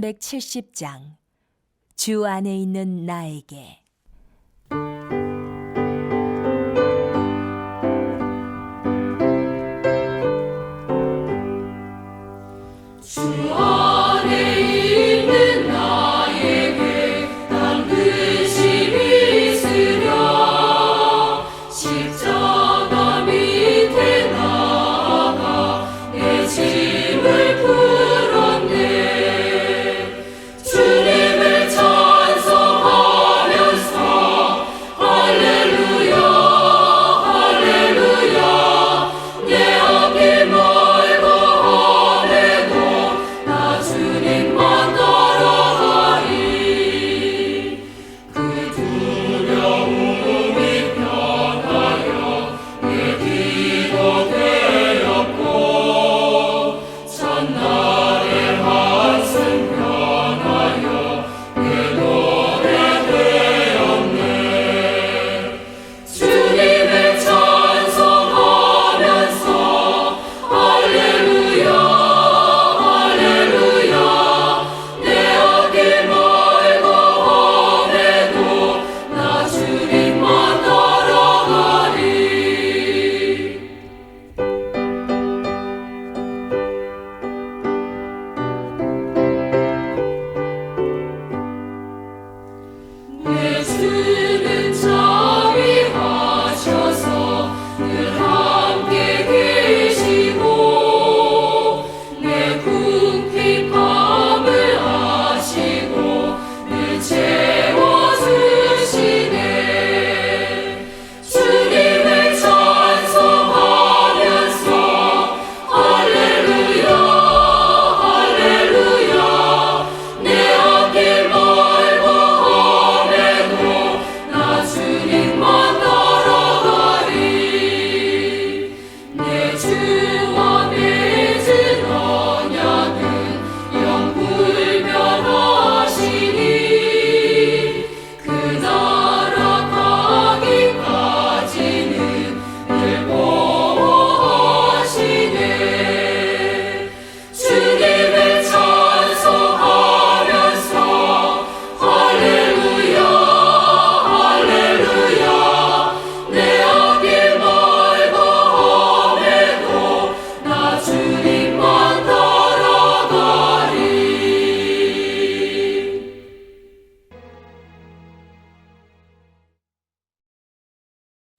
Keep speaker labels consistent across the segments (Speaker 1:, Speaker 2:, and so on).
Speaker 1: 370장 주 안에 있는 나에게.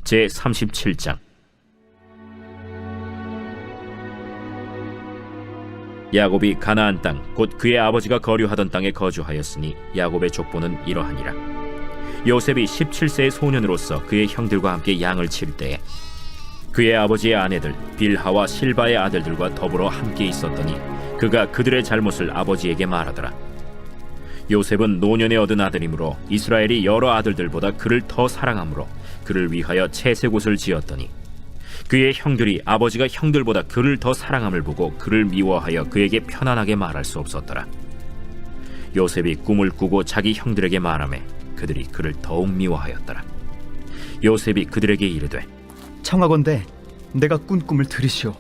Speaker 2: 제37장. 야곱이 가나안 땅 곧 그의 아버지가 거류하던 땅에 거주하였으니 야곱의 족보는 이러하니라. 요셉이 17세의 소년으로서 그의 형들과 함께 양을 칠 때에 그의 아버지의 아내들 빌하와 실바의 아들들과 더불어 함께 있었더니 그가 그들의 잘못을 아버지에게 말하더라. 요셉은 노년에 얻은 아들이므로 이스라엘이 여러 아들들보다 그를 더 사랑하므로 그를 위하여 채색옷을 지었더니 그의 형들이 아버지가 형들보다 그를 더 사랑함을 보고 그를 미워하여 그에게 편안하게 말할 수 없었더라. 요셉이 꿈을 꾸고 자기 형들에게 말하매 그들이 그를 더욱 미워하였더라. 요셉이 그들에게 이르되
Speaker 3: 청하건대 내가 꾼 꿈을 들으시오.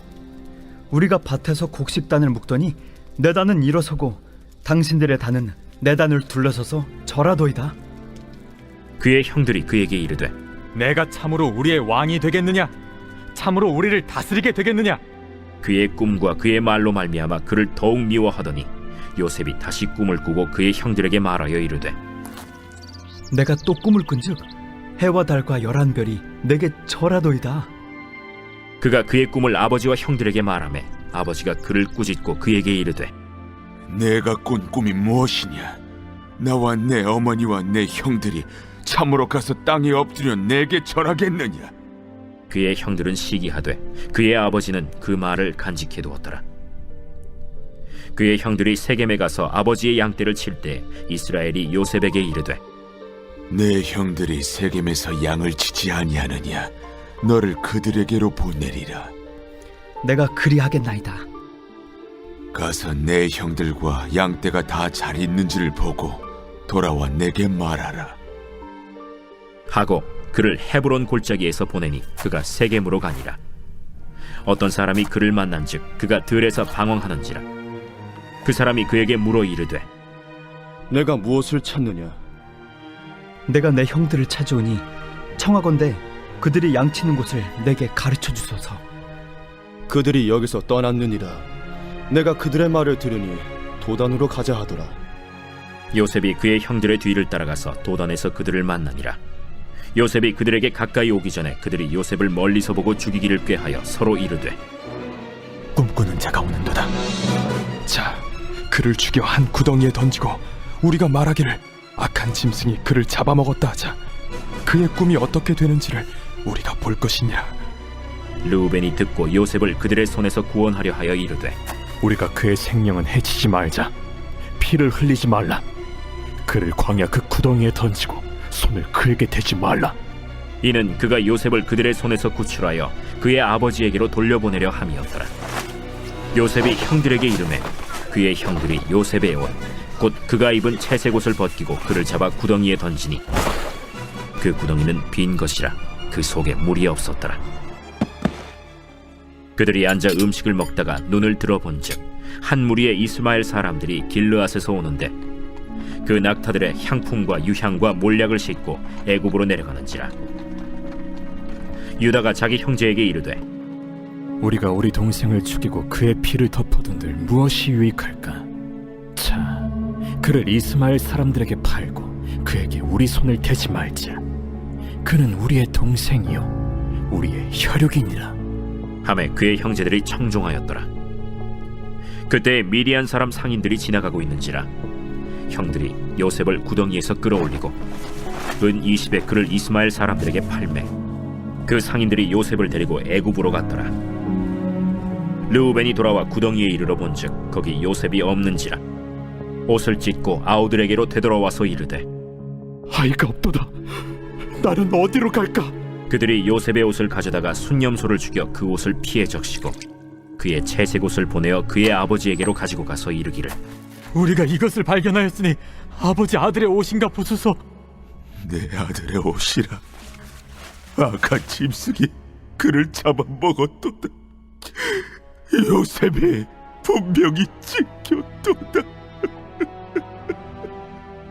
Speaker 3: 우리가 밭에서 곡식단을 묶더니 내 단은 일어서고 당신들의 단은 내 단을 둘러서서 절하도이다.
Speaker 2: 그의 형들이 그에게 이르되
Speaker 4: 내가 참으로 우리의 왕이 되겠느냐? 참으로 우리를 다스리게 되겠느냐?
Speaker 2: 그의 꿈과 그의 말로 말미암아 그를 더욱 미워하더니 요셉이 다시 꿈을 꾸고 그의 형들에게 말하여 이르되
Speaker 3: 내가 또 꿈을 꾼즉 해와 달과 11별이 내게 절하도이다.
Speaker 2: 그가 그의 꿈을 아버지와 형들에게 말하매 아버지가 그를 꾸짖고 그에게 이르되
Speaker 5: 내가 꾼 꿈이 무엇이냐? 나와 내 어머니와 내 형들이 참으로 가서 땅에 엎드려 내게 절하겠느냐?
Speaker 2: 그의 형들은 시기하되 그의 아버지는 그 말을 간직해 두었더라. 그의 형들이 세겜에 가서 아버지의 양떼를 칠 때 이스라엘이 요셉에게 이르되
Speaker 5: 내 형들이 세겜에서 양을 치지 아니하느냐? 너를 그들에게로 보내리라.
Speaker 3: 내가 그리하겠나이다.
Speaker 5: 가서 내 형들과 양떼가 다 잘 있는지를 보고 돌아와 내게 말하라.
Speaker 2: 하고 그를 헤브론 골짜기에서 보내니 그가 세겜으로 가니라. 어떤 사람이 그를 만난즉 그가 들에서 방황하는지라. 그 사람이 그에게 물어 이르되
Speaker 6: 내가 무엇을 찾느냐?
Speaker 3: 내가 내 형들을 찾아오니 청하건대 그들이 양치는 곳을 내게 가르쳐 주소서.
Speaker 6: 그들이 여기서 떠났느니라. 내가 그들의 말을 들으니 도단으로 가자 하더라.
Speaker 2: 요셉이 그의 형들의 뒤를 따라가서 도단에서 그들을 만나니라. 요셉이 그들에게 가까이 오기 전에 그들이 요셉을 멀리서 보고 죽이기를 꾀하여 서로 이르되,
Speaker 7: 꿈꾸는 자가 오는도다. 자, 그를 죽여 한 구덩이에 던지고 우리가 말하기를 악한 짐승이 그를 잡아먹었다 하자. 그의 꿈이 어떻게 되는지를 우리가 볼 것이니라.
Speaker 2: 르우벤이 듣고 요셉을 그들의 손에서 구원하려 하여 이르되,
Speaker 7: 우리가 그의 생명은 해치지 말자. 피를 흘리지 말라. 그를 광야 그 구덩이에 던지고 손을 그에게 대지 말라.
Speaker 2: 이는 그가 요셉을 그들의 손에서 구출하여 그의 아버지에게로 돌려보내려 함이었더라. 요셉이 형들에게 이르매 그의 형들이 요셉의 옷 곧 그가 입은 채색 옷을 벗기고 그를 잡아 구덩이에 던지니 그 구덩이는 빈 것이라 그 속에 물이 없었더라. 그들이 앉아 음식을 먹다가 눈을 들어본즉 한 무리의 이스마엘 사람들이 길르앗에서 오는데 그 낙타들의 향품과 유향과 몰약을 싣고 애굽으로 내려가는지라. 유다가 자기 형제에게 이르되,
Speaker 7: 우리가 우리 동생을 죽이고 그의 피를 덮어둔들 무엇이 유익할까? 자, 그를 이스마엘 사람들에게 팔고 그에게 우리 손을 대지 말자. 그는 우리의 동생이요 우리의 혈육이니라.
Speaker 2: 하매 그의 형제들이 청종하였더라. 그때 미디안 사람 상인들이 지나가고 있는지라 형들이 요셉을 구덩이에서 끌어올리고 은 20의 그를 이스마엘 사람들에게 팔매 그 상인들이 요셉을 데리고 애굽으로 갔더라. 르우벤이 돌아와 구덩이에 이르러 본즉 거기 요셉이 없는지라 옷을 찢고 아우들에게로 되돌아와서 이르되,
Speaker 7: 아이가 없도다. 나는 어디로 갈까?
Speaker 2: 그들이 요셉의 옷을 가져다가 순념소를 죽여 그 옷을 피에 적시고 그의 채색 옷을 보내어 그의 아버지에게로 가지고 가서 이르기를,
Speaker 4: 우리가 이것을 발견하였으니 아버지 아들의 옷인가 보소서.
Speaker 5: 내 아들의 옷이라. 악한 짐승이 그를 잡아먹었도다. 요셉이 분명히 찢겼도다.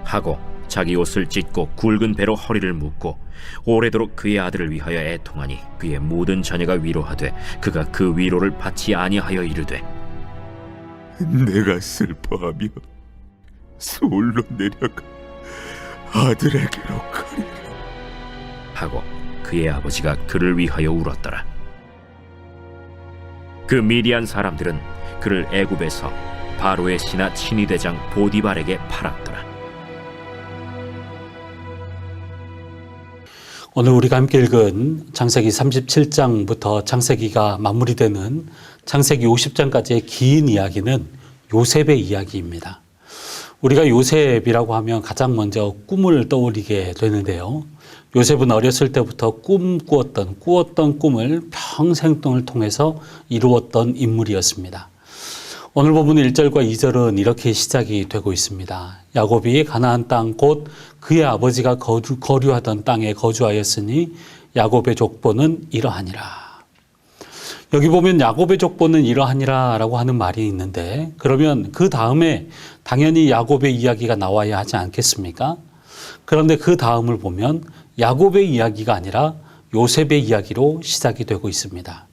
Speaker 2: 하고 자기 옷을 찢고 굵은 배로 허리를 묶고 오래도록 그의 아들을 위하여 애통하니 그의 모든 자녀가 위로하되 그가 그 위로를 받지 아니하여 이르되,
Speaker 5: 내가 슬퍼하며 서울로 내려가 아들에게로 가리라
Speaker 2: 하고 그의 아버지가 그를 위하여 울었더라. 그 미디안 사람들은 그를 애굽에서 바로의 신하 친위대장 보디발에게 팔았더라.
Speaker 8: 오늘 우리가 함께 읽은 창세기 37장부터 창세기가 마무리되는 창세기 50장까지의 긴 이야기는 요셉의 이야기입니다. 우리가 요셉이라고 하면 가장 먼저 꿈을 떠올리게 되는데요. 요셉은 어렸을 때부터 꾸었던 꿈을 평생 동을 통해서 이루었던 인물이었습니다. 오늘 본문 1절과 2절은 이렇게 시작이 되고 있습니다. 야곱이 가나안 땅 곧 그의 아버지가 거류하던 땅에 거주하였으니 야곱의 족보는 이러하니라. 여기 보면 야곱의 족보는 이러하니라 라고 하는 말이 있는데, 그러면 그 다음에 당연히 야곱의 이야기가 나와야 하지 않겠습니까? 그런데 그 다음을 보면 야곱의 이야기가 아니라 요셉의 이야기로 시작이 되고 있습니다.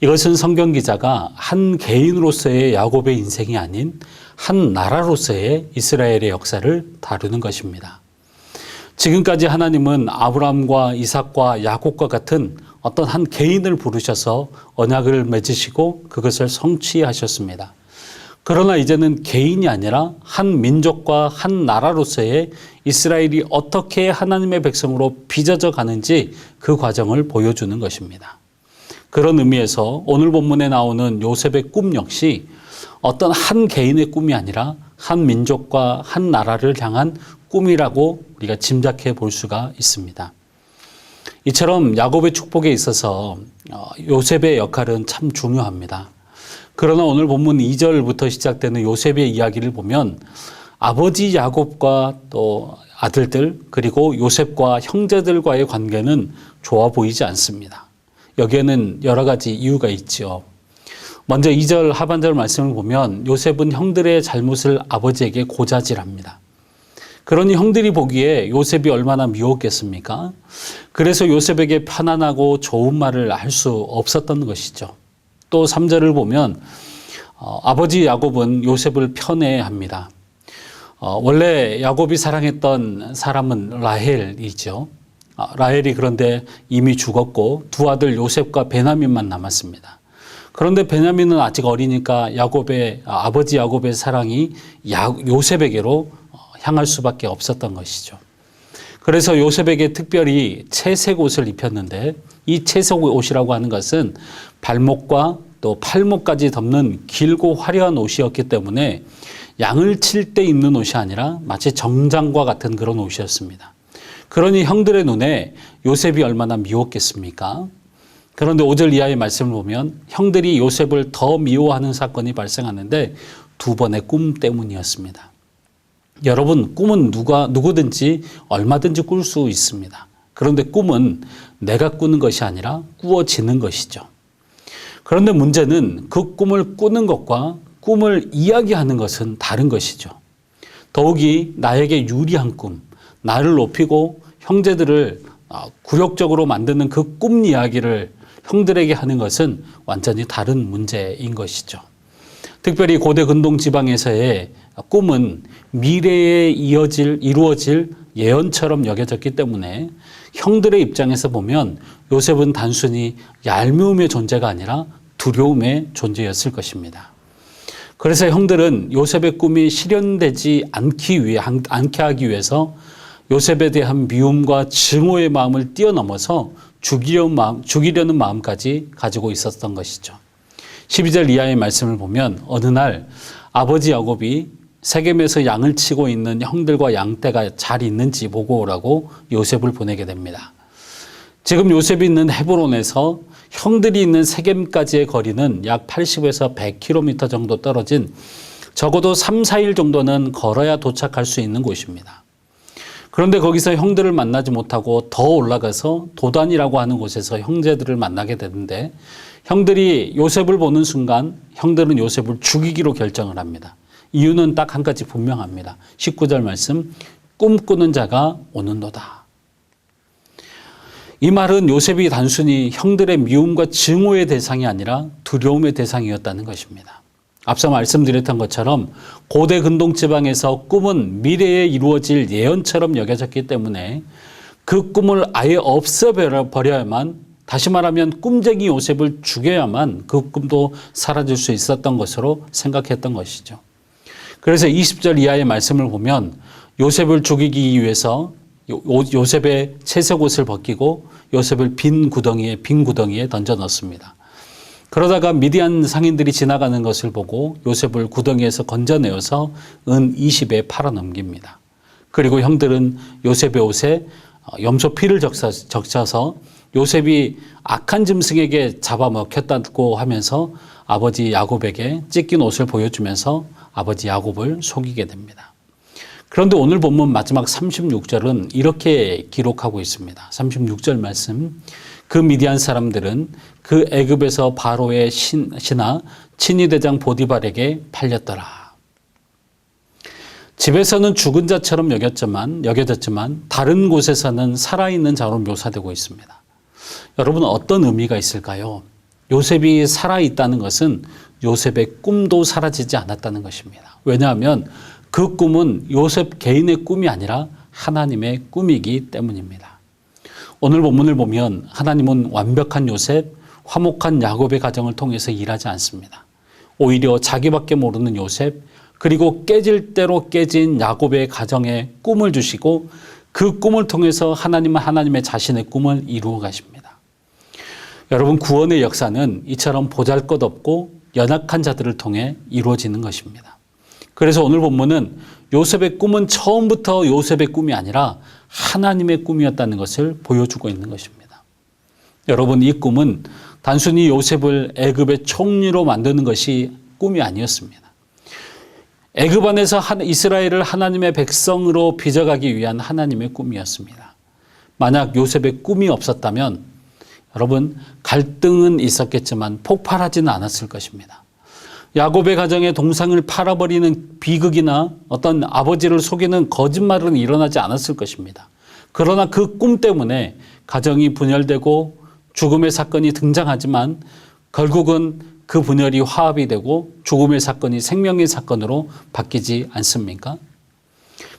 Speaker 8: 이것은 성경 기자가 한 개인으로서의 야곱의 인생이 아닌 한 나라로서의 이스라엘의 역사를 다루는 것입니다. 지금까지 하나님은 아브라함과 이삭과 야곱과 같은 어떤 한 개인을 부르셔서 언약을 맺으시고 그것을 성취하셨습니다. 그러나 이제는 개인이 아니라 한 민족과 한 나라로서의 이스라엘이 어떻게 하나님의 백성으로 빚어져 가는지 그 과정을 보여주는 것입니다. 그런 의미에서 오늘 본문에 나오는 요셉의 꿈 역시 어떤 한 개인의 꿈이 아니라 한 민족과 한 나라를 향한 꿈이라고 우리가 짐작해 볼 수가 있습니다. 이처럼 야곱의 축복에 있어서 요셉의 역할은 참 중요합니다. 그러나 오늘 본문 2절부터 시작되는 요셉의 이야기를 보면 아버지 야곱과 또 아들들 그리고 요셉과 형제들과의 관계는 좋아 보이지 않습니다. 여기에는 여러 가지 이유가 있죠. 먼저 2절 하반절 말씀을 보면 요셉은 형들의 잘못을 아버지에게 고자질합니다. 그러니 형들이 보기에 요셉이 얼마나 미웠겠습니까? 그래서 요셉에게 편안하고 좋은 말을 할 수 없었던 것이죠. 또 3절을 보면 아버지 야곱은 요셉을 편애합니다. 원래 야곱이 사랑했던 사람은 라헬이죠. 라헬이 그런데 이미 죽었고 두 아들 요셉과 베냐민만 남았습니다. 그런데 베냐민은 아직 어리니까 아버지 야곱의 사랑이 요셉에게로 향할 수밖에 없었던 것이죠. 그래서 요셉에게 특별히 채색 옷을 입혔는데 이 채색 옷이라고 하는 것은 발목과 또 팔목까지 덮는 길고 화려한 옷이었기 때문에 양을 칠 때 입는 옷이 아니라 마치 정장과 같은 그런 옷이었습니다. 그러니 형들의 눈에 요셉이 얼마나 미웠겠습니까? 그런데 5절 이하의 말씀을 보면 형들이 요셉을 더 미워하는 사건이 발생하는데 두 번의 꿈 때문이었습니다. 여러분, 꿈은 누구든지 얼마든지 꿀 수 있습니다. 그런데 꿈은 내가 꾸는 것이 아니라 꾸어지는 것이죠. 그런데 문제는 그 꿈을 꾸는 것과 꿈을 이야기하는 것은 다른 것이죠. 더욱이 나에게 유리한 꿈, 나를 높이고 형제들을 굴욕적으로 만드는 그 꿈 이야기를 형들에게 하는 것은 완전히 다른 문제인 것이죠. 특별히 고대 근동 지방에서의 꿈은 미래에 이루어질 예언처럼 여겨졌기 때문에 형들의 입장에서 보면 요셉은 단순히 얄미움의 존재가 아니라 두려움의 존재였을 것입니다. 그래서 형들은 요셉의 꿈이 실현되지 않게 하기 위해서 요셉에 대한 미움과 증오의 마음을 뛰어넘어서 죽이려는 마음까지 가지고 있었던 것이죠. 12절 이하의 말씀을 보면 어느 날 아버지 야곱이 세겜에서 양을 치고 있는 형들과 양떼가 잘 있는지 보고 오라고 요셉을 보내게 됩니다. 지금 요셉이 있는 헤브론에서 형들이 있는 세겜까지의 거리는 약 80에서 100km 정도 떨어진 적어도 3, 4일 정도는 걸어야 도착할 수 있는 곳입니다. 그런데 거기서 형들을 만나지 못하고 더 올라가서 도단이라고 하는 곳에서 형제들을 만나게 되는데 형들이 요셉을 보는 순간 형들은 요셉을 죽이기로 결정을 합니다. 이유는 딱 한 가지 분명합니다. 19절 말씀, 꿈꾸는 자가 오는도다. 이 말은 요셉이 단순히 형들의 미움과 증오의 대상이 아니라 두려움의 대상이었다는 것입니다. 앞서 말씀드렸던 것처럼 고대 근동 지방에서 꿈은 미래에 이루어질 예언처럼 여겨졌기 때문에 그 꿈을 아예 없애버려야만, 다시 말하면 꿈쟁이 요셉을 죽여야만 그 꿈도 사라질 수 있었던 것으로 생각했던 것이죠. 그래서 20절 이하의 말씀을 보면 요셉을 죽이기 위해서 요셉의 채색 옷을 벗기고 요셉을 빈 구덩이에 던져 넣습니다. 그러다가 미디안 상인들이 지나가는 것을 보고 요셉을 구덩이에서 건져내어서 은 20에 팔아넘깁니다. 그리고 형들은 요셉의 옷에 염소 피를 적셔서 요셉이 악한 짐승에게 잡아먹혔다고 하면서 아버지 야곱에게 찢긴 옷을 보여주면서 아버지 야곱을 속이게 됩니다. 그런데 오늘 본문 마지막 36절은 이렇게 기록하고 있습니다. 36절 말씀, 그 미디안 사람들은 그 애굽에서 바로의 신하 친위대장 보디발에게 팔렸더라. 집에서는 죽은 자처럼 여겨졌지만 다른 곳에서는 살아있는 자로 묘사되고 있습니다. 여러분, 어떤 의미가 있을까요? 요셉이 살아있다는 것은 요셉의 꿈도 사라지지 않았다는 것입니다. 왜냐하면 그 꿈은 요셉 개인의 꿈이 아니라 하나님의 꿈이기 때문입니다. 오늘 본문을 보면 하나님은 완벽한 요셉, 화목한 야곱의 가정을 통해서 일하지 않습니다. 오히려 자기밖에 모르는 요셉, 그리고 깨질 대로 깨진 야곱의 가정에 꿈을 주시고 그 꿈을 통해서 하나님은 하나님의 자신의 꿈을 이루어 가십니다. 여러분, 구원의 역사는 이처럼 보잘것없고 연약한 자들을 통해 이루어지는 것입니다. 그래서 오늘 본문은 요셉의 꿈은 처음부터 요셉의 꿈이 아니라 하나님의 꿈이었다는 것을 보여주고 있는 것입니다. 여러분, 이 꿈은 단순히 요셉을 애굽의 총리로 만드는 것이 꿈이 아니었습니다. 애굽 안에서 이스라엘을 하나님의 백성으로 빚어가기 위한 하나님의 꿈이었습니다. 만약 요셉의 꿈이 없었다면 여러분, 갈등은 있었겠지만 폭발하지는 않았을 것입니다. 야곱의 가정에 동상을 팔아버리는 비극이나 어떤 아버지를 속이는 거짓말은 일어나지 않았을 것입니다. 그러나 그 꿈 때문에 가정이 분열되고 죽음의 사건이 등장하지만 결국은 그 분열이 화합이 되고 죽음의 사건이 생명의 사건으로 바뀌지 않습니까?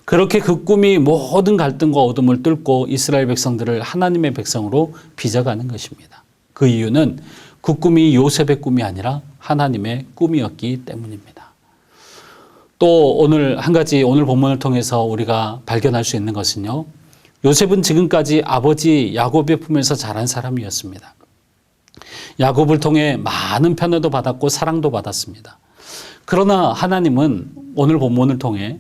Speaker 8: 그렇게 그 꿈이 모든 갈등과 어둠을 뚫고 이스라엘 백성들을 하나님의 백성으로 빚어가는 것입니다. 그 이유는 그 꿈이 요셉의 꿈이 아니라 하나님의 꿈이었기 때문입니다. 또 오늘 한 가지 오늘 본문을 통해서 우리가 발견할 수 있는 것은요. 요셉은 지금까지 아버지 야곱의 품에서 자란 사람이었습니다. 야곱을 통해 많은 편애도 받았고 사랑도 받았습니다. 그러나 하나님은 오늘 본문을 통해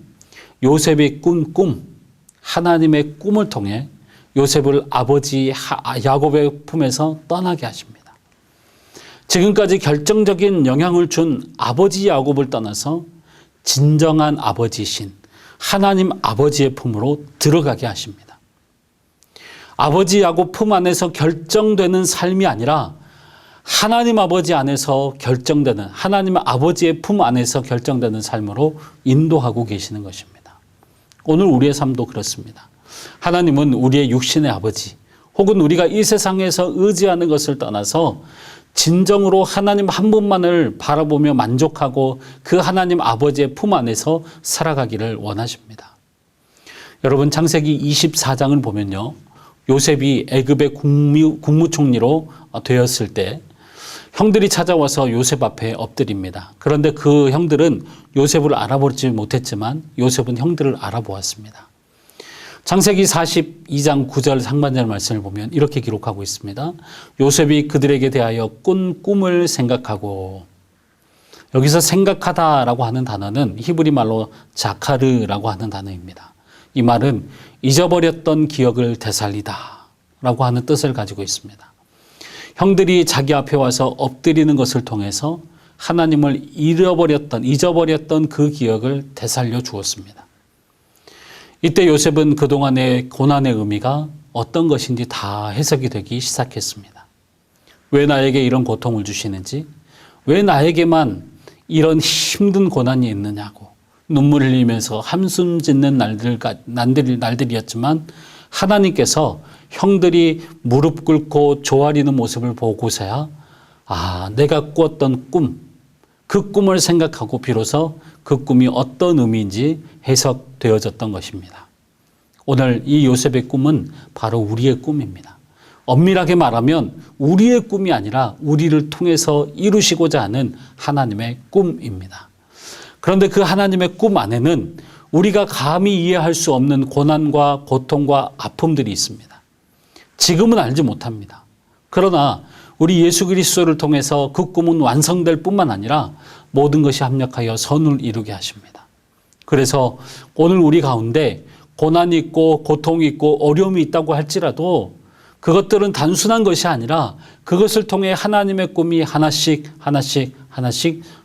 Speaker 8: 요셉이 꾼 꿈, 하나님의 꿈을 통해 요셉을 아버지 야곱의 품에서 떠나게 하십니다. 지금까지 결정적인 영향을 준 아버지 야곱을 떠나서 진정한 아버지신 하나님 아버지의 품으로 들어가게 하십니다. 아버지 야곱 품 안에서 결정되는 삶이 아니라 하나님 아버지 안에서 결정되는 하나님 아버지의 품 안에서 결정되는 삶으로 인도하고 계시는 것입니다. 오늘 우리의 삶도 그렇습니다. 하나님은 우리의 육신의 아버지 혹은 우리가 이 세상에서 의지하는 것을 떠나서 진정으로 하나님 한 분만을 바라보며 만족하고 그 하나님 아버지의 품 안에서 살아가기를 원하십니다. 여러분 창세기 24장을 보면요. 요셉이 애굽의 국무총리로 되었을 때 형들이 찾아와서 요셉 앞에 엎드립니다. 그런데 그 형들은 요셉을 알아보지 못했지만 요셉은 형들을 알아보았습니다. 창세기 42장 9절 상반절 말씀을 보면 이렇게 기록하고 있습니다. 요셉이 그들에게 대하여 꾼 꿈을 생각하고, 여기서 생각하다라고 하는 단어는 히브리 말로 자카르라고 하는 단어입니다. 이 말은 잊어버렸던 기억을 되살리다라고 하는 뜻을 가지고 있습니다. 형들이 자기 앞에 와서 엎드리는 것을 통해서 하나님을 잊어버렸던 그 기억을 되살려 주었습니다. 이때 요셉은 그동안의 고난의 의미가 어떤 것인지 다 해석이 되기 시작했습니다. 왜 나에게 이런 고통을 주시는지, 왜 나에게만 이런 힘든 고난이 있느냐고 눈물 흘리면서 한숨 짓는 날들이었지만 하나님께서 형들이 무릎 꿇고 조아리는 모습을 보고서야 내가 꾸었던 꿈, 그 꿈을 생각하고 비로소 그 꿈이 어떤 의미인지 해석되어졌던 것입니다. 오늘 이 요셉의 꿈은 바로 우리의 꿈입니다. 엄밀하게 말하면 우리의 꿈이 아니라 우리를 통해서 이루시고자 하는 하나님의 꿈입니다. 그런데 그 하나님의 꿈 안에는 우리가 감히 이해할 수 없는 고난과 고통과 아픔들이 있습니다. 지금은 알지 못합니다. 그러나 우리 예수 그리스도를 통해서 그 꿈은 완성될 뿐만 아니라 모든 것이 합력하여 선을 이루게 하십니다. 그래서 오늘 우리 가운데 고난이 있고 고통이 있고 어려움이 있다고 할지라도 그것들은 단순한 것이 아니라 그것을 통해 하나님의 꿈이 하나씩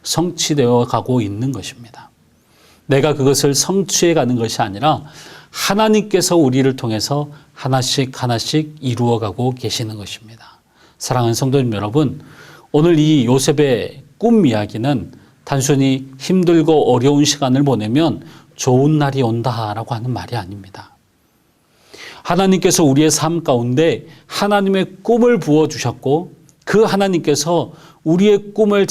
Speaker 8: 성취되어 가고 있는 것입니다. 내가 그것을 성취해 가는 것이 아니라 하나님께서 우리를 통해서 하나씩 이루어가고 계시는 것입니다. 사랑하는 성도님 여러분, 오늘 이 요셉의 꿈 이야기는 단순히 힘들고 어려운 시간을 보내면 좋은 날이 온다라고 하는 말이 아닙니다. 하나님께서 우리의 삶 가운데 하나님의 꿈을 부어주셨고 그 하나님께서 우리의 꿈을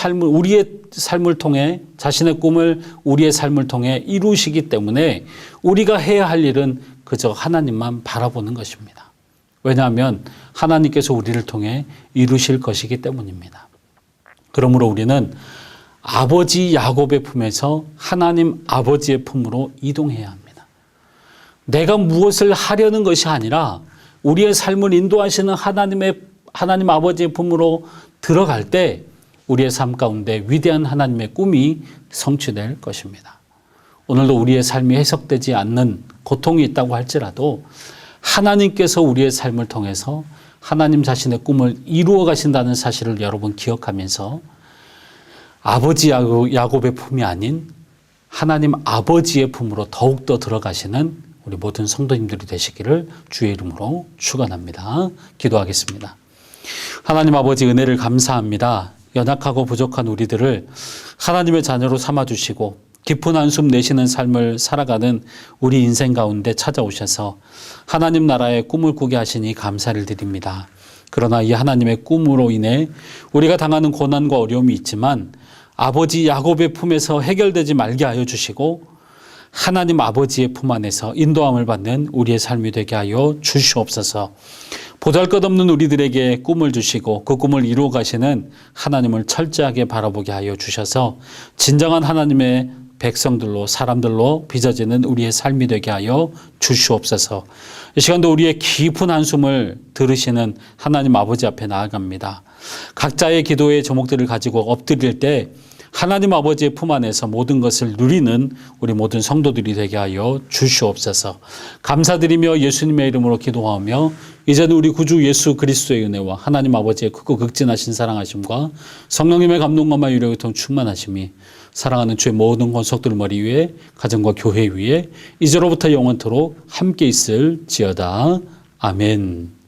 Speaker 8: 우리의 삶을 통해 자신의 꿈을 우리의 삶을 통해 이루시기 때문에 우리가 해야 할 일은 그저 하나님만 바라보는 것입니다. 왜냐하면 하나님께서 우리를 통해 이루실 것이기 때문입니다. 그러므로 우리는 아버지 야곱의 품에서 하나님 아버지의 품으로 이동해야 합니다. 내가 무엇을 하려는 것이 아니라 우리의 삶을 인도하시는 하나님 아버지의 품으로 들어갈 때 우리의 삶 가운데 위대한 하나님의 꿈이 성취될 것입니다. 오늘도 우리의 삶이 해석되지 않는 고통이 있다고 할지라도 하나님께서 우리의 삶을 통해서 하나님 자신의 꿈을 이루어 가신다는 사실을 여러분 기억하면서 아버지 야곱의 품이 아닌 하나님 아버지의 품으로 더욱더 들어가시는 우리 모든 성도님들이 되시기를 주의 이름으로 축원합니다. 기도하겠습니다. 하나님 아버지 은혜를 감사합니다. 연약하고 부족한 우리들을 하나님의 자녀로 삼아주시고 깊은 한숨 내쉬는 삶을 살아가는 우리 인생 가운데 찾아오셔서 하나님 나라의 꿈을 꾸게 하시니 감사를 드립니다. 그러나 이 하나님의 꿈으로 인해 우리가 당하는 고난과 어려움이 있지만 아버지 야곱의 품에서 해결되지 말게 하여 주시고 하나님 아버지의 품 안에서 인도함을 받는 우리의 삶이 되게 하여 주시옵소서. 보잘것없는 우리들에게 꿈을 주시고 그 꿈을 이루어 가시는 하나님을 철저하게 바라보게 하여 주셔서 진정한 하나님의 백성들로 사람들로 빚어지는 우리의 삶이 되게 하여 주시옵소서. 이 시간도 우리의 깊은 한숨을 들으시는 하나님 아버지 앞에 나아갑니다. 각자의 기도의 제목들을 가지고 엎드릴 때 하나님 아버지의 품 안에서 모든 것을 누리는 우리 모든 성도들이 되게 하여 주시옵소서. 감사드리며 예수님의 이름으로 기도하며 이제는 우리 구주 예수 그리스도의 은혜와 하나님 아버지의 크고 극진하신 사랑하심과 성령님의 감동과 마유력을 통해 충만하심이 사랑하는 주의 모든 권속들 머리 위에 가정과 교회 위에 이제로부터 영원토록 함께 있을지어다. 아멘.